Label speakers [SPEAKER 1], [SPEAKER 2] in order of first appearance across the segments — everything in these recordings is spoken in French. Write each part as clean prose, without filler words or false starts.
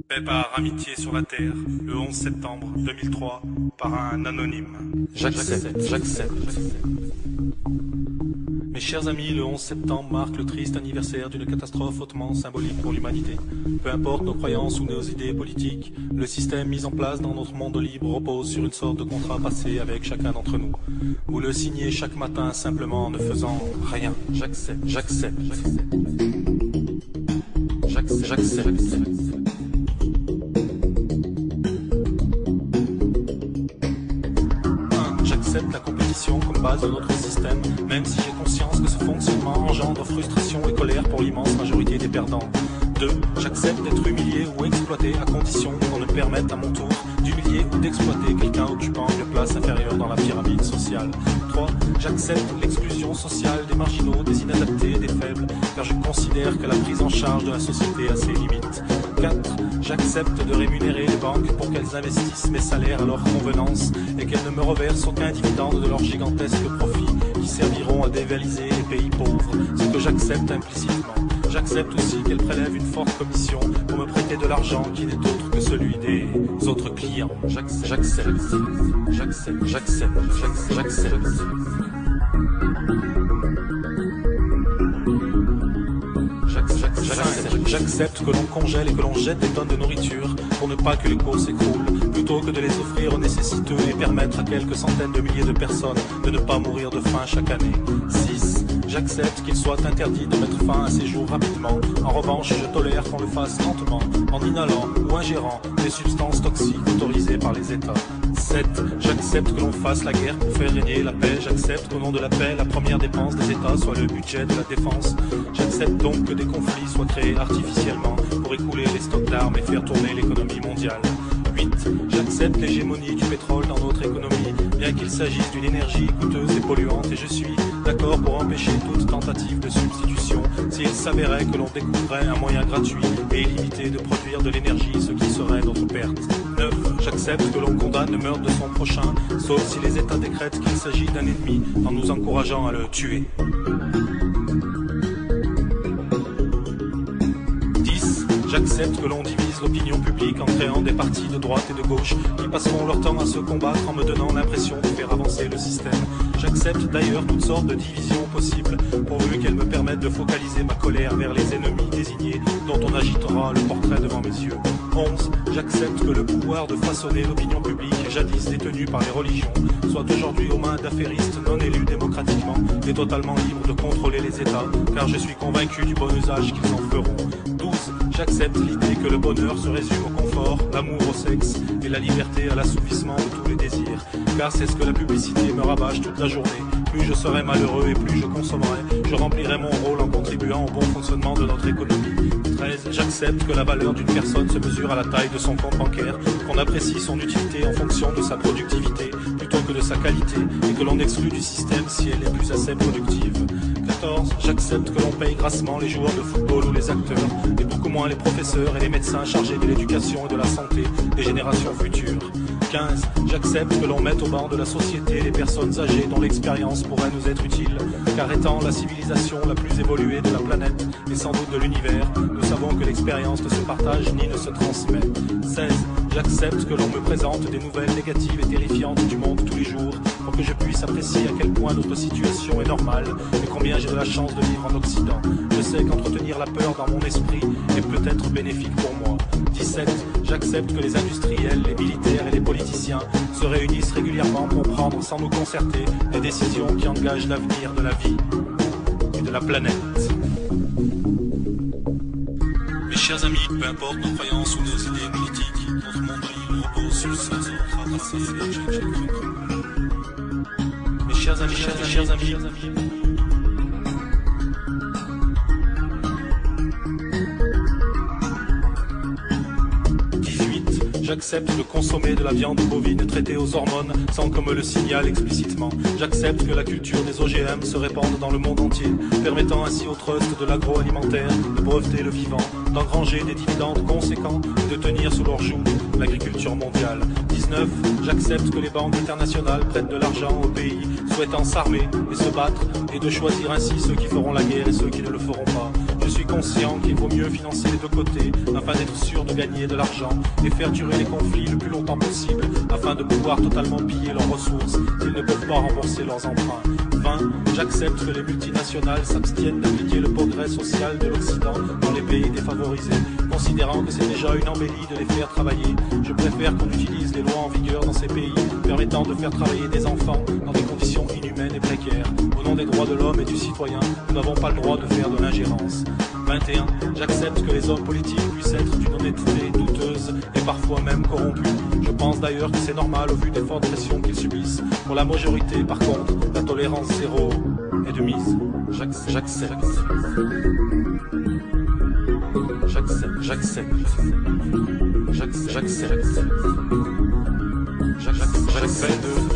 [SPEAKER 1] Fait par amitié sur la terre, le 11 septembre 2003, par un anonyme.
[SPEAKER 2] J'accepte.
[SPEAKER 1] Mes chers amis, le 11 septembre marque le triste anniversaire d'une catastrophe hautement symbolique pour l'humanité. Peu importe nos croyances ou nos idées politiques, le système mis en place dans notre monde libre repose sur une sorte de contrat passé avec chacun d'entre nous. Vous le signez chaque matin simplement en ne faisant rien.
[SPEAKER 2] J'accepte.
[SPEAKER 1] J'accepte la compétition comme base de notre système, même si j'ai conscience que ce fonctionnement engendre frustration et colère pour l'immense majorité des perdants. 2. J'accepte d'être humilié ou exploité à condition qu'on me permette à mon tour d'humilier ou d'exploiter quelqu'un occupant une place inférieure dans la pyramide sociale. 3. J'accepte l'exclusion sociale des marginaux, des inadaptés et des faibles, car je considère que la prise en charge de la société a ses limites. 4. J'accepte de rémunérer les banques pour qu'elles investissent mes salaires à leur convenance et qu'elles ne me reversent aucun dividende de leurs gigantesques profits qui serviront à dévaliser les pays pauvres, ce que j'accepte implicitement. J'accepte aussi qu'elles prélèvent une forte commission pour me prêter de l'argent qui n'est autre que celui des autres clients. J'accepte. J'accepte que l'on congèle et que l'on jette des tonnes de nourriture pour ne pas que les cours s'écroulent, plutôt que de les offrir aux nécessiteux et permettre à quelques centaines de milliers de personnes de ne pas mourir de faim chaque année. 6. J'accepte qu'il soit interdit de mettre fin à ces jours rapidement. En revanche, je tolère qu'on le fasse lentement, en inhalant ou ingérant des substances toxiques autorisées par les États. 7. J'accepte que l'on fasse la guerre pour faire régner la paix. J'accepte qu'au nom de la paix, la première dépense des États soit le budget de la défense. J'accepte donc que des conflits soient créés artificiellement pour écouler les stocks d'armes et faire tourner l'économie mondiale. 8. J'accepte l'hégémonie du pétrole dans notre économie, bien qu'il s'agisse d'une énergie coûteuse et polluante, et je suis d'accord pour empêcher toute tentative de substitution s'il s'avérait que l'on découvrait un moyen gratuit et illimité de produire de l'énergie, ce qui serait notre perte. 9. J'accepte que l'on condamne le meurtre de son prochain, sauf si les États décrètent qu'il s'agit d'un ennemi, en nous encourageant à le tuer. 10. J'accepte que l'on divise l'opinion publique en créant des partis de droite et de gauche qui passeront leur temps à se combattre en me donnant l'impression de faire avancer le système. J'accepte d'ailleurs toutes sortes de divisions possibles, pourvu qu'elles me permettent de focaliser ma colère vers les ennemis désignés dont on agitera le portrait devant mes yeux. 11. J'accepte que le pouvoir de façonner l'opinion publique, jadis détenue par les religions, soit aujourd'hui aux mains d'affairistes non élus démocratiquement et totalement libres de contrôler les États, car je suis convaincu du bon usage qu'ils en feront. 12. J'accepte l'idée que le bonheur se résume au confort, l'amour au sexe et la liberté à l'assouvissement de tous les désirs, car c'est ce que la publicité me rabâche toute la journée. Plus je serai malheureux et plus je consommerai, je remplirai mon rôle en contribuant au bon fonctionnement de notre économie. 13. J'accepte que la valeur d'une personne se mesure à la taille de son compte bancaire, qu'on apprécie son utilité en fonction de sa productivité plutôt que de sa qualité, et que l'on exclut du système si elle n'est plus assez productive. 14. J'accepte que l'on paye grassement les joueurs de football ou les acteurs, et beaucoup moins les professeurs et les médecins chargés de l'éducation et de la santé des générations futures. 15. J'accepte que l'on mette au banc de la société les personnes âgées dont l'expérience pourrait nous être utile, car étant la civilisation la plus évoluée de la planète et sans doute de l'univers, nous savons que l'expérience ne se partage ni ne se transmet. 16. J'accepte que l'on me présente des nouvelles négatives et terrifiantes du monde tous les jours pour que je puisse apprécier à quel point notre situation est normale et combien j'ai de la chance de vivre en Occident. Je sais qu'entretenir la peur dans mon esprit est peut-être bénéfique pour moi. 17. J'accepte que les industriels, les militaires et les politiciens se réunissent régulièrement pour prendre sans nous concerter des décisions qui engagent l'avenir de la vie et de la planète. Mes chers amis, peu importe nos croyances ou nos idées politiques, notre monde libre repose sur le sol tracé. Mes chers amis, j'accepte de consommer de la viande bovine traitée aux hormones sans qu'on me le signale explicitement. J'accepte que la culture des OGM se répande dans le monde entier, permettant ainsi au trust de l'agroalimentaire de breveter le vivant, d'engranger des dividendes conséquents et de tenir sous leur joug l'agriculture mondiale. 19. J'accepte que les banques internationales prêtent de l'argent aux pays souhaitant s'armer et se battre et de choisir ainsi ceux qui feront la guerre et ceux qui ne le feront pas. Je suis conscient qu'il vaut mieux financer les deux côtés afin d'être sûr de gagner de l'argent et faire durer les conflits le plus longtemps possible afin de pouvoir totalement piller leurs ressources s'ils ne peuvent pas rembourser leurs emprunts. 20. J'accepte que les multinationales s'abstiennent d'appliquer le progrès social de l'Occident dans les pays défavorisés, considérant que c'est déjà une embellie de les faire travailler. Je préfère qu'on utilise les lois en vigueur dans ces pays permettant de faire travailler des enfants dans des conditions inhumaines et précaires. Au nom des droits de l'homme et du citoyen, nous n'avons pas le droit de faire de l'ingérence. 21. J'accepte que les hommes politiques puissent être d'une honnêteté douteuse et parfois même corrompus. Je pense d'ailleurs que c'est normal au vu des fortes pressions qu'ils subissent. Pour la majorité, par contre, la tolérance zéro est de mise. J'accepte.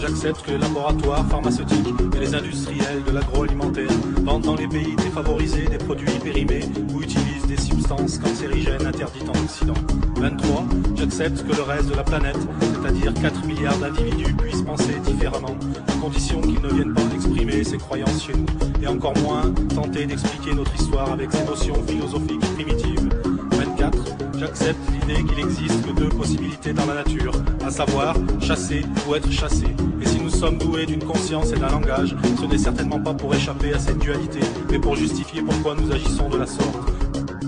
[SPEAKER 1] J'accepte que les laboratoires pharmaceutiques et les industriels de l'agroalimentaire vendent dans les pays défavorisés des produits périmés ou utilisent des substances cancérigènes interdites en Occident. 23. J'accepte que le reste de la planète, c'est-à-dire 4 milliards d'individus, puissent penser différemment, à condition qu'ils ne viennent pas exprimer ses croyances chez nous, et encore moins tenter d'expliquer notre histoire avec ses notions philosophiques primitives. 24. J'accepte l'idée qu'il existe que deux possibilités dans la nature, à savoir chasser ou être chassé. Et si nous sommes doués d'une conscience et d'un langage, ce n'est certainement pas pour échapper à cette dualité, mais pour justifier pourquoi nous agissons de la sorte.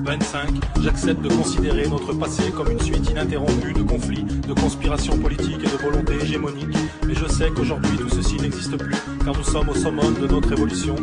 [SPEAKER 1] 25. J'accepte de considérer notre passé comme une suite ininterrompue de conflits, de conspirations politiques et de volontés hégémoniques. Mais je sais qu'aujourd'hui tout ceci n'existe plus, car nous sommes au summum de notre évolution,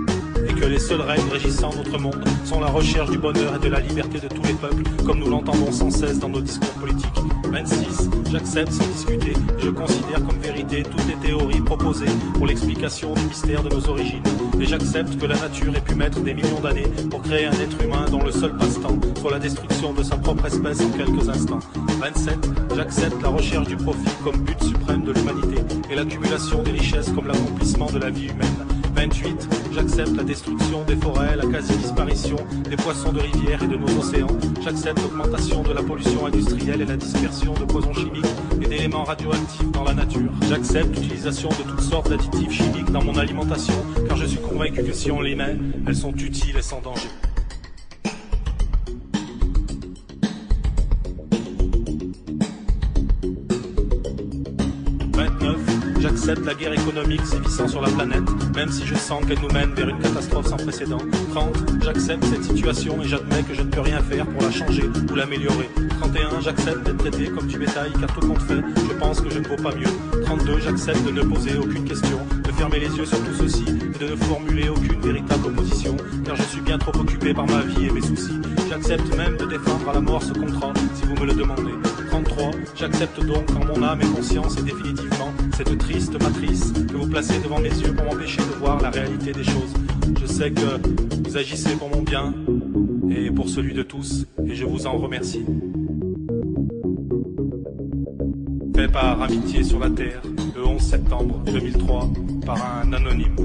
[SPEAKER 1] et que les seuls règles régissant notre monde sont la recherche du bonheur et de la liberté de tous les peuples, comme nous l'entendons sans cesse dans nos discours politiques. 26. J'accepte sans discuter, et je considère comme vérité toutes les théories proposées pour l'explication du mystère de nos origines. Et j'accepte que la nature ait pu mettre des millions d'années pour créer un être humain dont le seul passe-temps soit la destruction de sa propre espèce en quelques instants. 27. J'accepte la recherche du profit comme but suprême de l'humanité et l'accumulation des richesses comme l'accomplissement de la vie humaine. 28. J'accepte la destruction des forêts, la quasi-disparition des poissons de rivière et de nos océans. J'accepte l'augmentation de la pollution industrielle et la dispersion de poisons chimiques et d'éléments radioactifs dans la nature. J'accepte l'utilisation de toutes sortes d'additifs chimiques dans mon alimentation, car je suis convaincu que si on les met, elles sont utiles et sans danger. J'accepte la guerre économique sévissant sur la planète, même si je sens qu'elle nous mène vers une catastrophe sans précédent. 30. J'accepte cette situation et j'admets que je ne peux rien faire pour la changer ou l'améliorer. 31. J'accepte d'être traité comme du bétail car tout compte fait, je pense que je ne vaux pas mieux. 32. J'accepte de ne poser aucune question, de fermer les yeux sur tout ceci et de ne formuler aucune véritable opposition, car je suis bien trop occupé par ma vie et mes soucis. J'accepte même de défendre à la mort ce contrat, si vous me le demandez. 33. J'accepte donc en mon âme et conscience et définitivement cette triste matrice que vous placez devant mes yeux pour m'empêcher de voir la réalité des choses. Je sais que vous agissez pour mon bien et pour celui de tous, et je vous en remercie. Fait par Amitié sur la Terre, le 11 septembre 2003, par un anonyme.